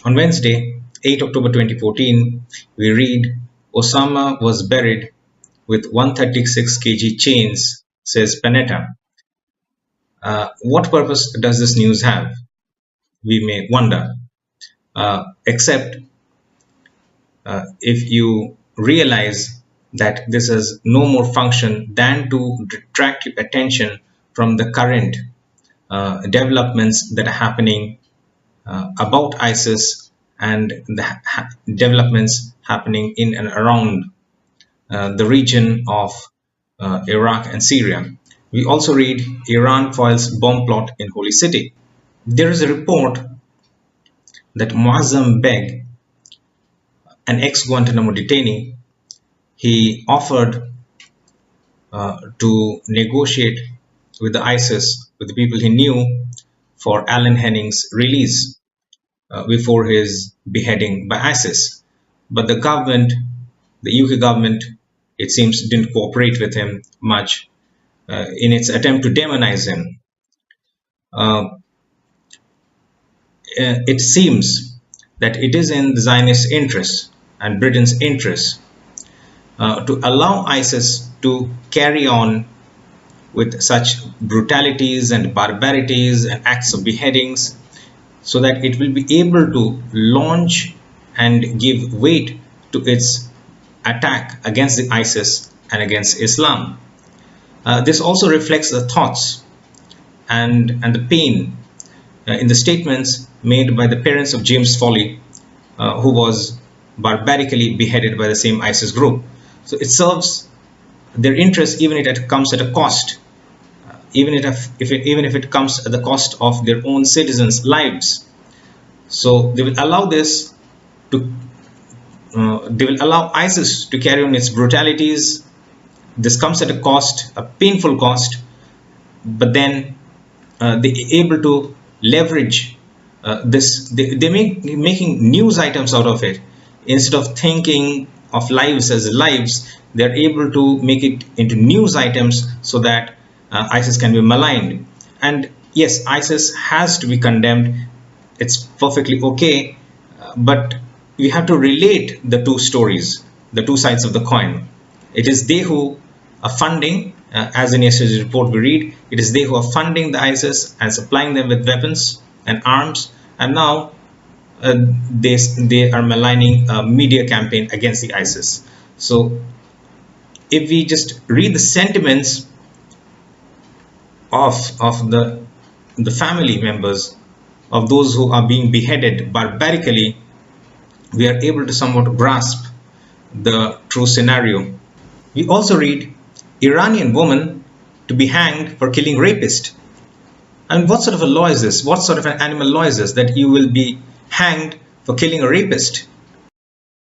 On Wednesday, 8 October 2014, we read, Osama was buried with 136 kg chains, says Panetta. What purpose does this news have? We may wonder. Except if you realize that this has no more function than to detract your attention from the current developments that are happening about ISIS and the developments happening in and around the region of Iraq and Syria. We also read Iran foils bomb plot in Holy City. There is a report that Moazzam Begg, an ex-Guantanamo detainee, he offered to negotiate with the ISIS, with the people he knew, for Alan Henning's release before his beheading by ISIS. But the government, the UK government, it seems didn't cooperate with him much in its attempt to demonize him. It seems that it is in the Zionist interest and Britain's interest to allow ISIS to carry on with such brutalities and barbarities and acts of beheadings, so that it will be able to launch and give weight to its attack against the ISIS and against Islam. This also reflects the thoughts and the pain in the statements made by the parents of James Foley, who was barbarically beheaded by the same ISIS group. So it serves their interest, even if it comes at a cost, even if it comes at the cost of their own citizens' lives. So they will allow this to, they will allow ISIS to carry on its brutalities. This comes at a cost, a painful cost, but then they're able to leverage this. They're making news items out of it. Instead of thinking of lives as lives, they're able to make it into news items so that ISIS can be maligned. And yes, ISIS has to be condemned. It's perfectly okay, but we have to relate the two stories, the two sides of the coin. It is they who are funding, as in yesterday's report we read, it is they who are funding the ISIS and supplying them with weapons and arms, and now they are maligning a media campaign against the ISIS. So if we just read the sentiments of the family members of those who are being beheaded barbarically, we are able to somewhat grasp the true scenario. We also read Iranian woman to be hanged for killing rapist. And what sort of a law is this? What sort of an animal law is this, that you will be hanged for killing a rapist?